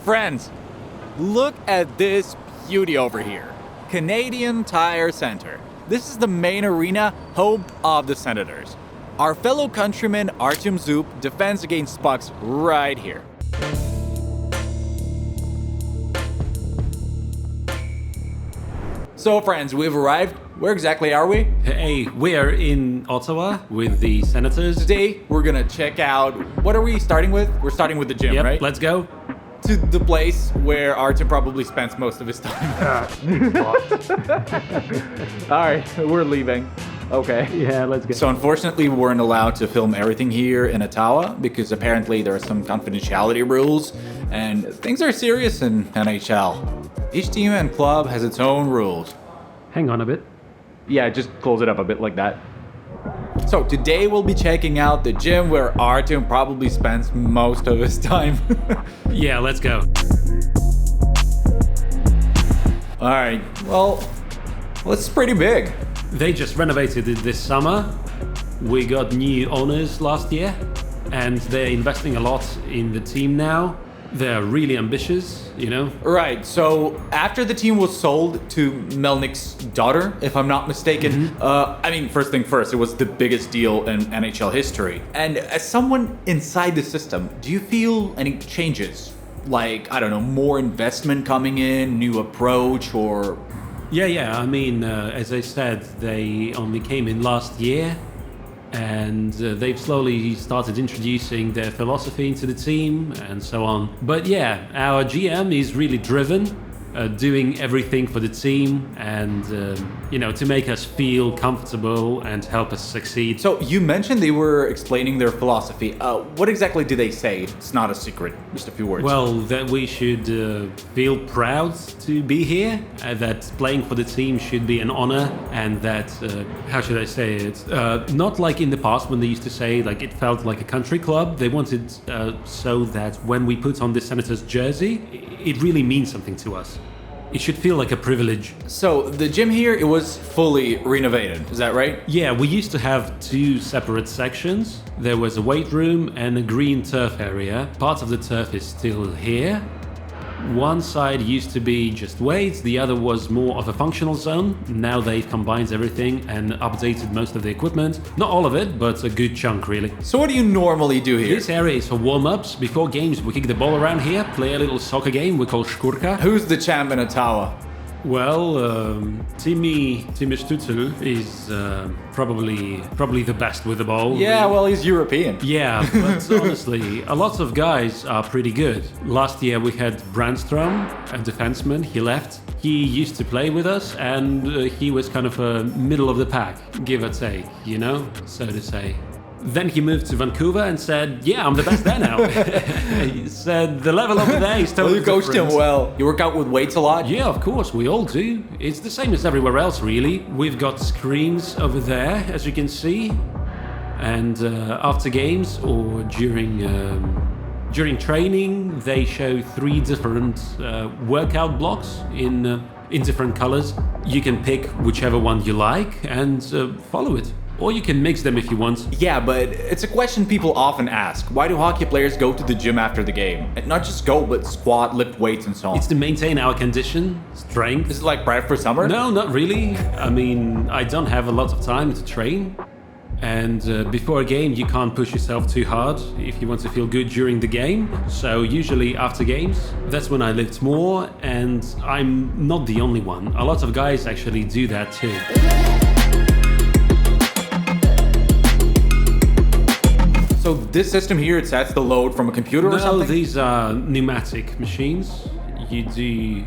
Friends, look at this beauty over here. Canadian Tire Center. This is the main arena, home of the Senators. Our fellow countryman Artem Zub defends against pucks right here. So friends, we've arrived. Where exactly are we? Hey, we're in Ottawa with the Senators. Today, we're gonna check out, what are we starting with? We're starting with the gym, Yep, right? let's go. To the place where Artem probably spends most of his time. Alright, we're leaving. Okay. Yeah, let's go. So unfortunately, we weren't allowed to film everything here in Ottawa because apparently there are some confidentiality rules and things are serious in NHL. Each team and club has its own rules. Hang on a bit. Yeah, just close it up a bit like that. So today we'll be checking out the gym where Artem probably spends most of his time. Yeah, let's go. Alright, well, it's pretty big. They just renovated it this summer. We got new owners last year, and they're investing a lot in the team now. They're really ambitious, you know? Right, so after the team was sold to Melnick's daughter, if I'm not mistaken, first thing first, it was the biggest deal in NHL history. And as someone inside the system, do you feel any changes? Like, I don't know, more investment coming in, new approach, or... Yeah. As I said, they only came in last year, and they've slowly started introducing their philosophy into the team and so on. But yeah, our GM is really driven, doing everything for the team and, to make us feel comfortable and help us succeed. So you mentioned they were explaining their philosophy. What exactly do they say? It's not a secret. Just a few words. Well, that we should feel proud to be here, that playing for the team should be an honor, and that, how should I say it? Not like in the past when they used to say like it felt like a country club. They wanted so that when we put on the Senators jersey, it really means something to us. It should feel like a privilege. So the gym here, it was fully renovated, is that right? Yeah, we used to have two separate sections. There was a weight room and a green turf area. Part of the turf is still here. One side used to be just weights, the other was more of a functional zone. Now they've combined everything and updated most of the equipment. Not all of it, but a good chunk really. So what do you normally do here? This area is for warm-ups. Before games we kick the ball around here, play a little soccer game we call Shkurka. Who's the champ in Ottawa? Well, Timmy Stutzel is probably the best with the ball. Yeah, well, he's European. Yeah, but honestly, a lot of guys are pretty good. Last year we had Brandstrom, a defenseman. He left. He used to play with us, and he was kind of a middle of the pack, give or take, so to say. Then he moved to Vancouver and said, yeah, I'm the best there now. He said, the level over there is totally Well, you coached him well. You work out with weights a lot? Yeah, of course, we all do. It's the same as everywhere else, really. We've got screens over there, as you can see. And after games or during training, they show 3 different workout blocks in different colors. You can pick whichever one you like and follow it. Or you can mix them if you want. Yeah, but it's a question people often ask. Why do hockey players go to the gym after the game? And not just go, but squat, lift weights, and so on. It's to maintain our condition, strength. Is it like prep for summer? No, not really. I don't have a lot of time to train. And before a game, you can't push yourself too hard if you want to feel good during the game. So usually after games, that's when I lift more. And I'm not the only one. A lot of guys actually do that too. So this system here, it sets the load from a computer or something? No, these are pneumatic machines. You do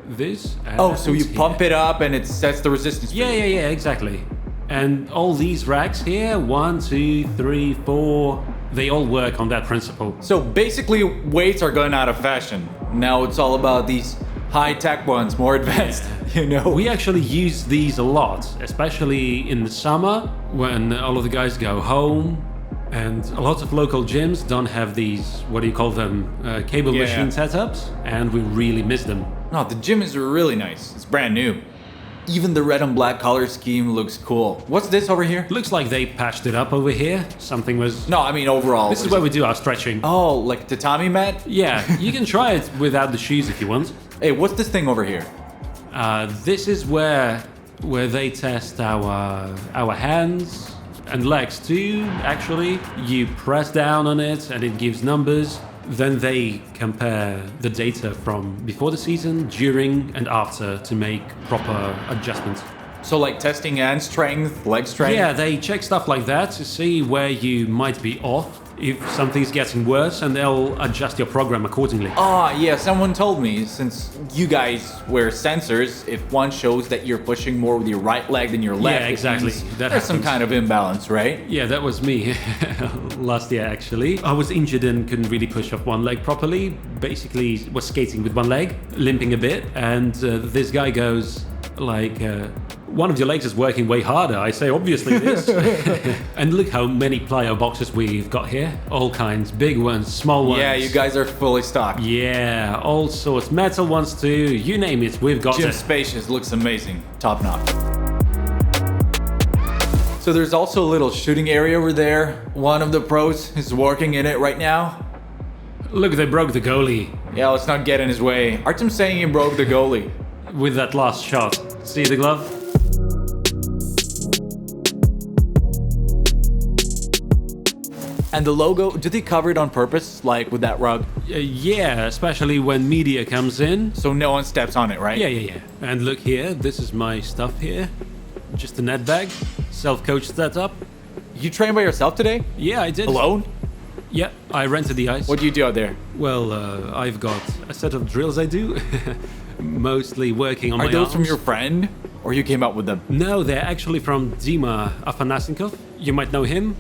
this. So you pump it up and it sets the resistance. Yeah, exactly. And all these racks here, 1, 2, 3, 4, they all work on that principle. So basically, weights are going out of fashion. Now it's all about these high-tech ones, more advanced, We actually use these a lot, especially in the summer when all of the guys go home. And a lot of local gyms don't have these, what do you call them, cable machine setups, and we really miss them. No, the gym is really nice. It's brand new. Even the red and black color scheme looks cool. What's this over here? Looks like they patched it up over here. Something was... No, I mean overall. This is where we do our stretching. Oh, like tatami mat? Yeah, you can try it without the shoes if you want. Hey, what's this thing over here? This is where they test our hands and legs too, actually. You press down on it and it gives numbers. Then they compare the data from before the season, during and after to make proper adjustments. So like testing hand strength, leg strength? Yeah, they check stuff like that to see where you might be off, if something's getting worse, and they'll adjust your program accordingly. Ah, yeah, someone told me, since you guys wear sensors, if one shows that you're pushing more with your right leg than your left, Yeah, exactly. there's some kind of imbalance, right? Yeah, that was me last year, actually. I was injured and couldn't really push off one leg properly. Basically, was skating with one leg, limping a bit, and this guy goes like... one of your legs is working way harder. I say, obviously it is. And look how many plyo boxes we've got here. All kinds, big ones, small ones. Yeah, you guys are fully stocked. Yeah, all sorts. Metal ones too, you name it, we've got Gym it. spacious, looks amazing. Top notch. So there's also a little shooting area over there. One of the pros is working in it right now. Look, they broke the goalie Yeah, let's not get in his way. Artem's saying he broke the goalie. with that last shot. See the glove? And the logo, did they cover it on purpose, like with that rug? Yeah, especially when media comes in. So no one steps on it, right? Yeah. And look here, this is my stuff here. Just a net bag, self-coached setup. You trained by yourself today? Yeah, I did. Alone? Yeah, I rented the ice. What do you do out there? Well, I've got a set of drills I do. Mostly working on my Are those arms. from your friend? Or you came up with them? No, they're actually from Dima Afanasinkov. You might know him.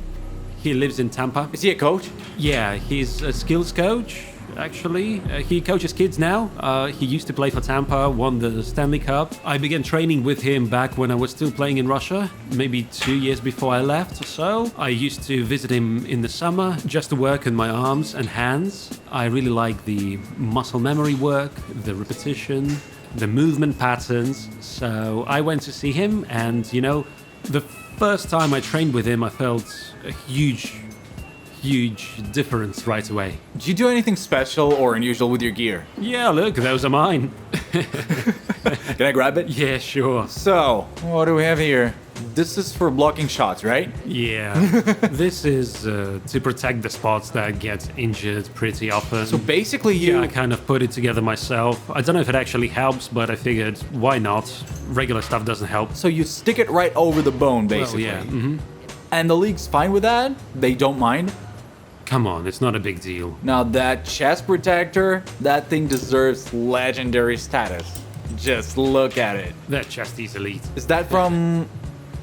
He lives in Tampa. Is he a coach? Yeah, he's a skills coach, actually. He coaches kids now. He used to play for Tampa, won the Stanley Cup. I began training with him back when I was still playing in Russia, maybe 2 years before I left or so. I used to visit him in the summer just to work on my arms and hands. I really like the muscle memory work, the repetition, the movement patterns. So I went to see him, and the first time I trained with him, I felt a huge difference right away. Did you do anything special or unusual with your gear? Yeah, look, those are mine. Can I grab it? Yeah, sure. So, what do we have here? This is for blocking shots, right? Yeah. This is to protect the spots that get injured pretty often. So basically yeah, I kind of put it together myself. I don't know if it actually helps, but I figured, why not? Regular stuff doesn't help. So you stick it right over the bone, basically. Well, yeah. And the league's fine with that? They don't mind? Come on, it's not a big deal. Now that chest protector, that thing deserves legendary status. Just look at it. That chest is elite. Is that from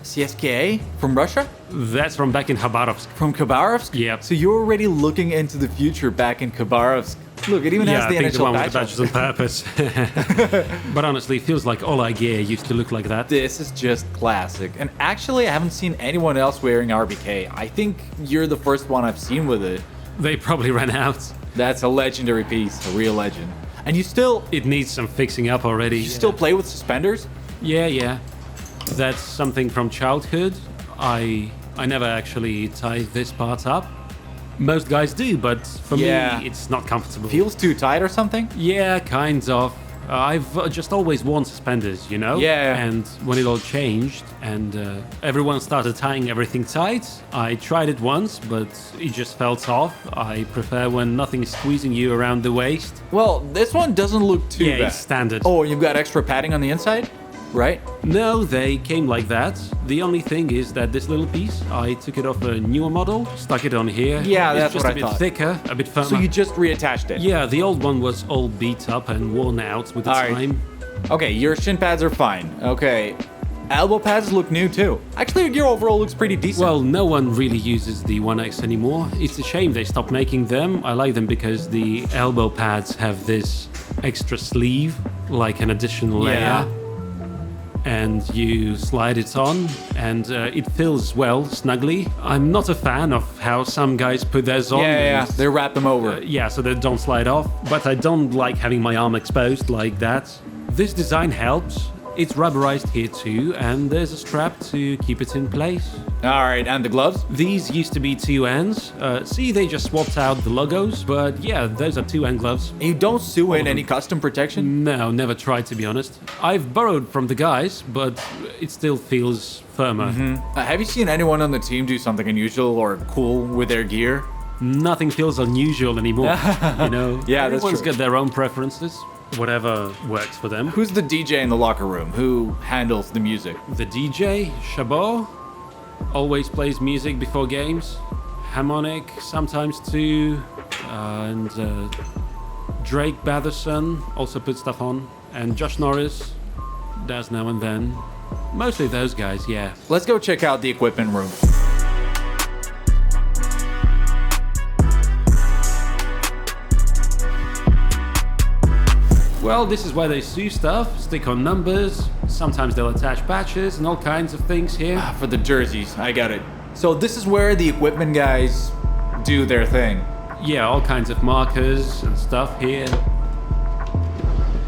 CSKA? From Russia? That's from back in Khabarovsk. From Khabarovsk? Yep. So you're already looking into the future back in Khabarovsk. Look, it even has Yeah, the I think the NHL one with the badge. badges on purpose. But honestly, it feels like all our gear used to look like that. This is just classic. And actually, I haven't seen anyone else wearing RBK. I think you're the first one I've seen with it. They probably ran out. That's a legendary piece, a real legend. And you still It needs some fixing up already. still play with suspenders? Yeah. That's something from childhood. I never actually tied this part up. Most guys do, but for Yeah. me, it's not comfortable. Feels too tight or something? Yeah, kind of. I've just always worn suspenders, Yeah. And when it all changed and everyone started tying everything tight, I tried it once, but it just felt off. I prefer when nothing is squeezing you around the waist. Well, this one doesn't look too Yeah, bad. it's standard. Oh, you've got extra padding on the inside? Right? No, they came like that. The only thing is that this little piece, I took it off a newer model, stuck it on here. Yeah, it's that's just what a I bit thought. thicker, a bit firmer. So you just reattached it? Yeah, the old one was all beat up and worn out with the All right. time. Okay, your shin pads are fine. Okay. Elbow pads look new too. Actually, your gear overall looks pretty decent. Well, no one really uses the 1X anymore. It's a shame they stopped making them. I like them because the elbow pads have this extra sleeve, like an additional layer. Yeah. And you slide it on, and it fills well, snugly. I'm not a fan of how some guys put theirs on. yeah, and, they wrap them over. yeah, so they don't slide off. But I don't like having my arm exposed like that. This design helps. It's rubberized here too, and there's a strap to keep it in place. All right, and the gloves? These used to be 2-hands. See, they just swapped out the logos, but yeah, those are 2-hand gloves. You don't sew in any custom protection? No, never tried, to be honest. I've borrowed from the guys, but it still feels firmer. Have you seen anyone on the team do something unusual or cool with their gear? Nothing feels unusual anymore, you know? Yeah, that's Everyone's true. got their own preferences. Whatever works for them. Who's the DJ in the locker room? Who handles the music? The DJ, Chabot, always plays music before games. Harmonic, sometimes too. And Drake Batherson also puts stuff on. And Josh Norris does now and then. Mostly those guys, yeah. Let's go check out the equipment room. Well, this is where they sew stuff, stick on numbers, sometimes they'll attach patches and all kinds of things here. For the jerseys, I got it. So this is where the equipment guys do their thing. Yeah, all kinds of markers and stuff here.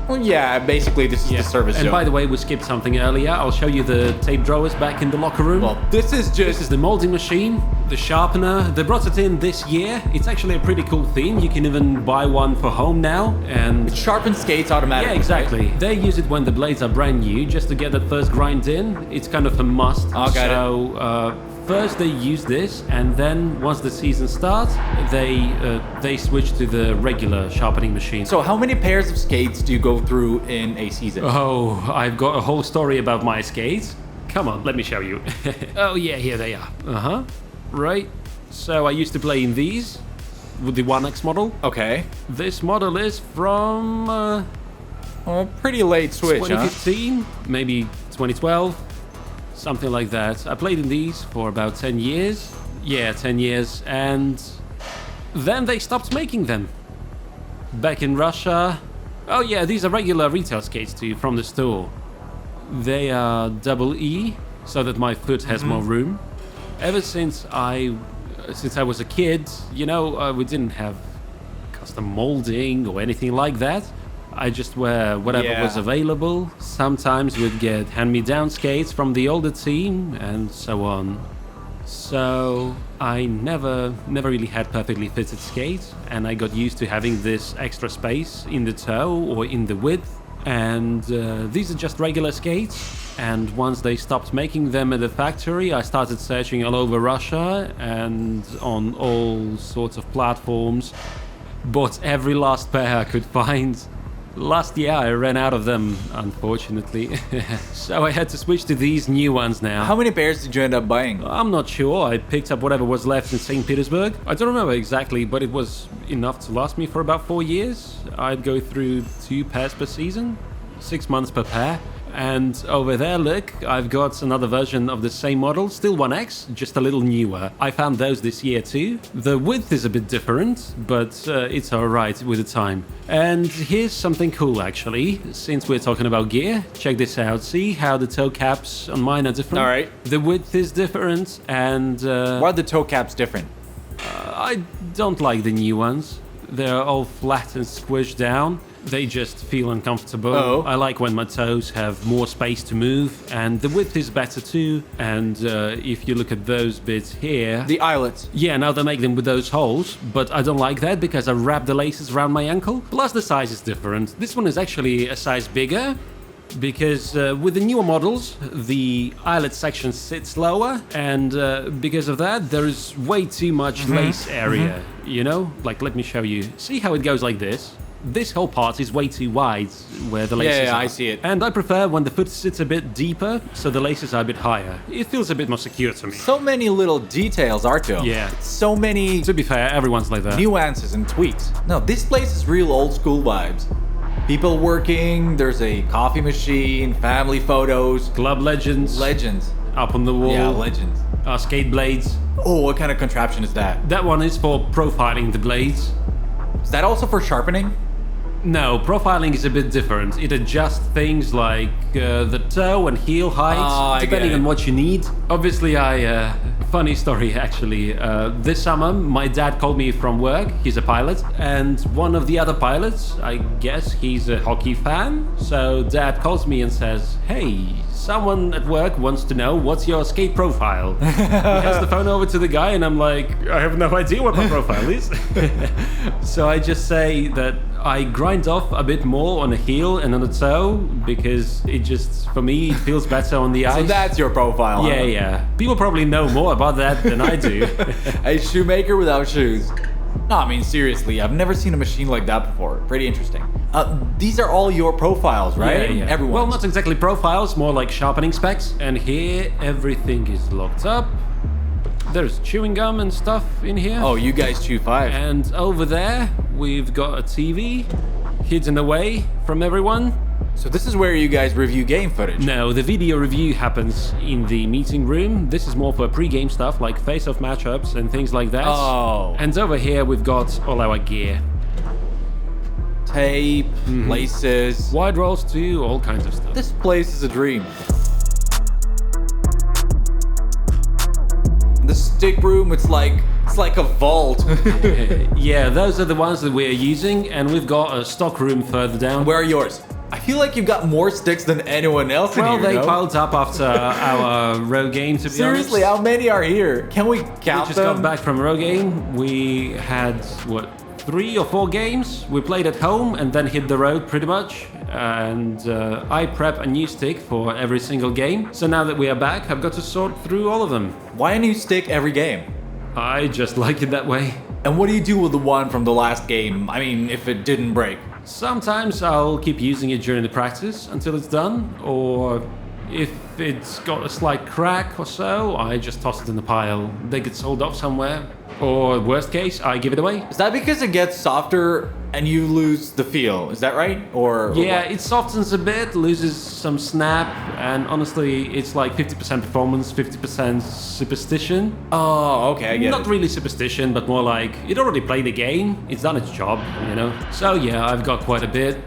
Well, yeah, basically this is the service And zone. by the way, we skipped something earlier. I'll show you the tape drawers back in the locker room. Well, this is This just... is the molding machine, the sharpener. They brought it in this year. It's actually a pretty cool thing. You can even buy one for home now. And It sharpens skates automatically. yeah, exactly. They use it when the blades are brand new, just to get that first grind in. It's kind of a must. Oh, got it. So first they use this, and then once the season starts, they switch to the regular sharpening machine. So how many pairs of skates do you go through in a season? Oh, I've got a whole story about my skates. Come on, let me show you. Oh yeah, here they are. Uh-huh. Right. So I used to play in these with the 1X model. Okay. This model is from Well, pretty late switch, huh? 2015, maybe 2012, something like that. I played in these for about 10 years. Yeah, 10 years. And then they stopped making them. Back in Russia. Oh yeah, these are regular retail skates too, from the store. They are double E, so that my foot has more room. Ever since I was a kid, you know, we didn't have custom molding or anything like that. I just wear whatever Yeah. was available. Sometimes we'd get hand-me-down skates from the older team, and so on. So I never really had perfectly fitted skates, and I got used to having this extra space in the toe or in the width. And these are just regular skates. And once they stopped making them at the factory, I started searching all over Russia and on all sorts of platforms. Bought every last pair I could find. Last year I ran out of them, unfortunately. So I had to switch to these new ones now. How many pairs did you end up buying? I'm not sure. I picked up whatever was left in St. Petersburg. I don't remember exactly, but it was enough to last me for about 4 years. I'd go through 2 pairs per season, 6 months per pair. And over there, look, I've got another version of the same model, still 1X, just a little newer. I found those this year too. The width is a bit different, but it's alright with the time. And here's something cool actually, since we're talking about gear. Check this out, see how the toe caps on mine are different? Alright. The width is different, and Why are the toe caps different? I don't like the new ones. They're all flat and squished down. They just feel uncomfortable. Oh. I like when my toes have more space to move, and the width is better too. And if you look at those bits here... The eyelets. Yeah, now they make them with those holes, but I don't like that because I wrap the laces around my ankle. Plus the size is different. This one is actually a size bigger, because with the newer models, the eyelet section sits lower, and because of that, there is way too much lace area, you know? Like, let me show you. See how it goes like this? This whole part is way too wide where the laces Yeah, are. I see it. And I prefer when the foot sits a bit deeper, so the laces are a bit higher. It feels a bit more secure to me. So many little details, Artem. Yeah. So many To be fair, everyone's like that. nuances and tweaks. No, this place is real old school vibes. People working, there's a coffee machine, family photos, Club legends legends. up on the wall. Yeah, legends. Skate blades. Oh, what kind of contraption is that? That one is for profiling the blades. Is that also for sharpening? No, profiling is a bit different. It adjusts things like the toe and heel height, Oh, I depending get it. on what you need. Obviously, I Funny story, actually. This summer, my dad called me from work. He's a pilot. And one of the other pilots, I guess he's a hockey fan. So dad calls me and says, hey, someone at work wants to know what's your skate profile. He has the phone over to the guy and I'm like, I have no idea what my profile is. So I just say that I grind off a bit more on a heel and on a toe because it just, for me, it feels better on the ice. So that's your profile, huh? Yeah. People probably know more about that than I do. A shoemaker without shoes. No, I mean, seriously, I've never seen a machine like that before. Pretty interesting. These are all your profiles, right? Yeah. Everyone's. Well, not exactly profiles, more like sharpening specs. And here, everything is locked up. There's chewing gum and stuff in here. Oh, you guys chew 5. And over there, we've got a TV hidden away from everyone. So this is where you guys review game footage? No, the video review happens in the meeting room. This is more for pre-game stuff like face-off matchups and things like that. Oh. And over here, we've got all our gear. Tape, laces. Wide rolls too, all kinds of stuff. This place is a dream. The stick room, it's like a vault. Yeah, those are the ones that we're using, and we've got a stock room further down. Where are yours? I feel like you've got more sticks than anyone else in here. Well, they no? piled up after our row game, to be Seriously, honest. how many are here? Can we count We just them? got back from row game. We had, 3 or 4 games. We played at home and then hit the road pretty much. And I prep a new stick for every single game. So now that we are back, I've got to sort through all of them. Why a new stick every game? I just like it that way. And what do you do with the one from the last game? I mean, if it didn't break. Sometimes I'll keep using it during the practice until it's done, or if it's got a slight crack or so, I just toss it in the pile. They get sold off somewhere. Or worst case, I give it away. Is that because it gets softer and you lose the feel? Is that right? Or Yeah, what? it softens a bit, loses some snap, and honestly, it's like 50% performance, 50% superstition. Oh, okay, I get Not it. really superstition, but more like it already played the game, it's done its job, you know? So yeah, I've got quite a bit.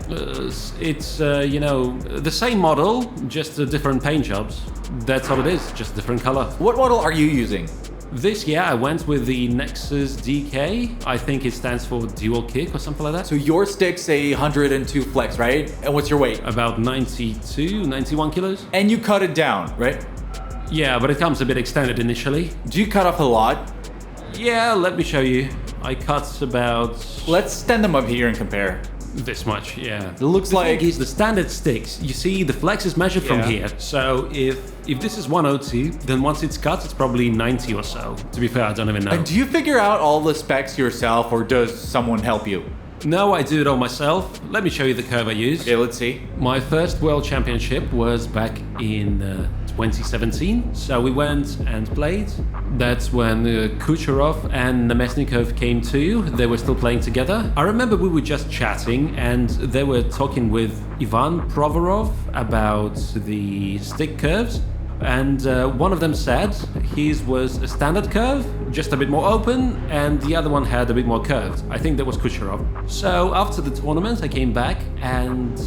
It's, the same model, just different paint jobs. That's all it is, just different color. What model are you using? This year I went with the Nexus DK. I think it stands for dual kick or something like that. So your stick's a 102 flex, right? And what's your weight? About 92, 91 kilos. And you cut it down, right? Yeah, but it comes a bit extended initially. Do you cut off a lot? Yeah, let me show you. I cut about Let's stand them up here and compare. this much, yeah. It looks The like... thing is, the standard sticks, you see the flex is measured from Yeah. here. So if this is 102, then once it's cut, it's probably 90 or so. To be fair, I don't even know. And do you figure out all the specs yourself or does someone help you? No, I do it all myself. Let me show you the curve I use. Okay, let's see. My first World Championship was back in 2017, so we went and played. That's when Kucherov and Nemesnikov came too. They were still playing together. I remember we were just chatting and they were talking with Ivan Provorov about the stick curves. And one of them said his was a standard curve, just a bit more open, and the other one had a bit more curved. I think that was Kucherov. So after the tournament, I came back and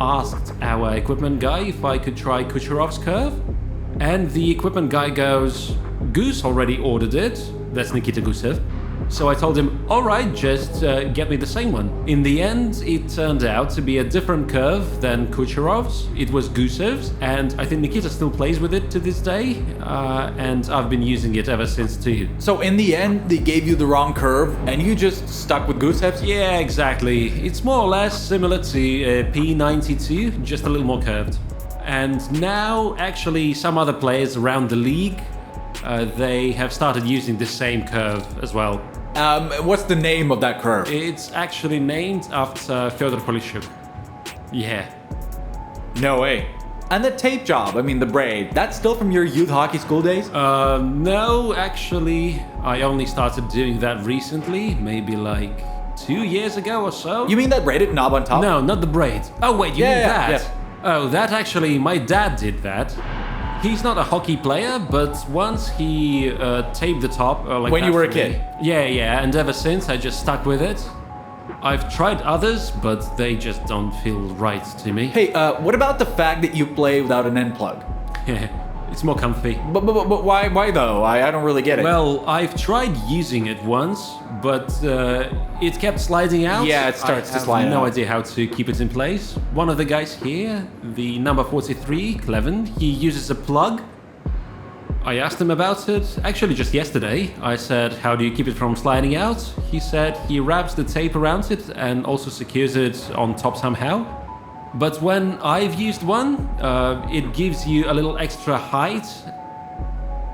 asked our equipment guy if I could try Kucherov's curve. And the equipment guy goes, Goose already ordered it. That's Nikita Gusev. So I told him, all right, just get me the same one. In the end, it turned out to be a different curve than Kucherov's. It was Gusev's, and I think Nikita still plays with it to this day, and I've been using it ever since too. So in the end, they gave you the wrong curve and you just stuck with Gusev's? Yeah, exactly. It's more or less similar to P92, just a little more curved. And now, actually, some other players around the league, they have started using the same curve as well. What's the name of that curve? It's actually named after Fyodor Polishchuk. Yeah. No way. And the tape job, I mean the braid, that's still from your youth hockey school days? No, actually, I only started doing that recently, maybe like 2 years ago or so. You mean that braided knob on top? No, not the braid. Oh wait, you mean that? Yeah. Oh, that actually, my dad did that. He's not a hockey player, but once he taped the top like When that you were a for kid? me. Yeah, and ever since I just stuck with it. I've tried others, but they just don't feel right to me. Hey, what about the fact that you play without an end plug? It's more comfy. But why though? I don't really get it. Well, I've tried using it once, but it kept sliding out. Yeah, it starts to slide I have no out. idea how to keep it in place. One of the guys here, the number 43, Cleven, he uses a plug. I asked him about it, actually just yesterday. I said, how do you keep it from sliding out? He said he wraps the tape around it and also secures it on top somehow. But when I've used one, it gives you a little extra height.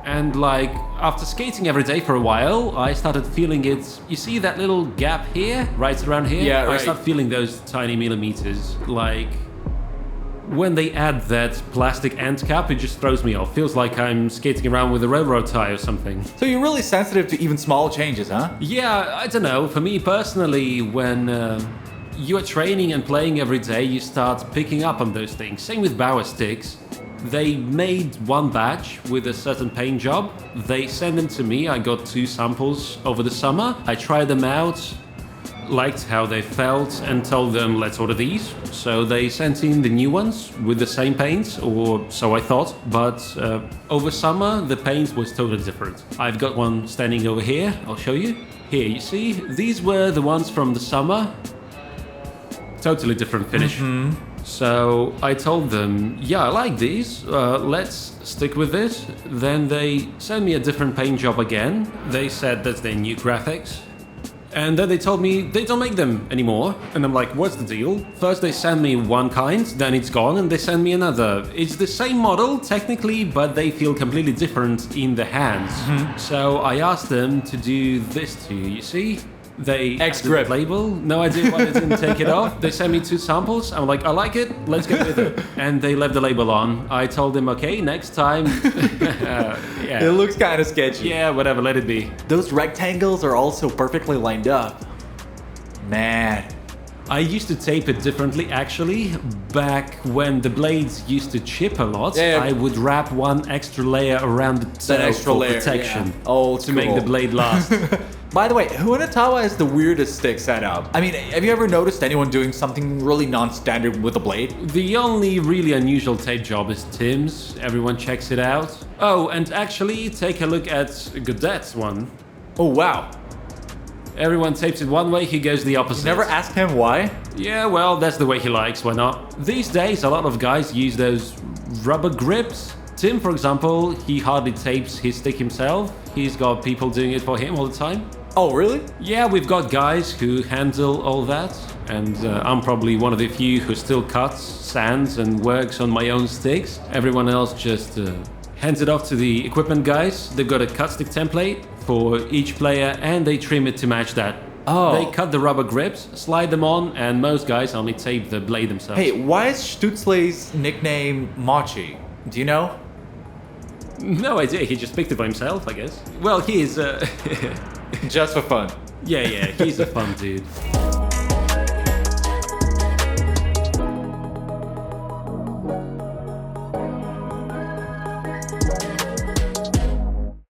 And like, after skating every day for a while, I started feeling it. You see that little gap here, right around here? Yeah, right. I start feeling those tiny millimeters. Like, when they add that plastic end cap, it just throws me off. Feels like I'm skating around with a railroad tie or something. So you're really sensitive to even small changes, huh? Yeah, I don't know. For me personally, when you are training and playing every day, you start picking up on those things. Same with Bauer sticks. They made one batch with a certain paint job. They sent them to me. I got 2 samples over the summer. I tried them out, liked how they felt, and told them, let's order these. So they sent in the new ones with the same paint, or so I thought. But over summer, the paint was totally different. I've got one standing over here. I'll show you. Here, you see? These were the ones from the summer. Totally different finish. So I told them, yeah, I like these, let's stick with this. Then they sent me a different paint job again. They said that's their new graphics. And then they told me they don't make them anymore. And I'm like, what's the deal? First they send me one kind, then it's gone, and they send me another. It's the same model, technically, but they feel completely different in the hands. So I asked them to do this too, you see? They X-grip label. No idea why they didn't take it off. They sent me 2 samples. I'm like, I like it. Let's go with it. And they left the label on. I told them, okay, next time. It looks kind of sketchy. Yeah, whatever. Let it be. Those rectangles are also perfectly lined up. Man. I used to tape it differently, actually. Back when the blades used to chip a lot, Yeah. I would wrap one extra layer around the toe extra for layer, protection. yeah. Oh, to make the blade last. By the way, who in Ottawa has the weirdest stick setup? I mean, have you ever noticed anyone doing something really non-standard with a blade? The only really unusual tape job is Tim's. Everyone checks it out. Oh, and actually, take a look at Godet's one. Oh, wow. Everyone tapes it one way, he goes the opposite. Never asked him why? Yeah, well, that's the way he likes, why not? These days, a lot of guys use those rubber grips. Tim, for example, he hardly tapes his stick himself. He's got people doing it for him all the time. Oh, really? Yeah, we've got guys who handle all that. And I'm probably one of the few who still cuts, sands, and works on my own sticks. Everyone else just hands it off to the equipment guys. They've got a cut stick template for each player, and they trim it to match that. Oh. They cut the rubber grips, slide them on, and most guys only tape the blade themselves. Hey, why is Stutzle's nickname Machi? Do you know? No idea, he just picked it by himself, I guess. Well, he is... Just for fun. yeah, he's a fun dude.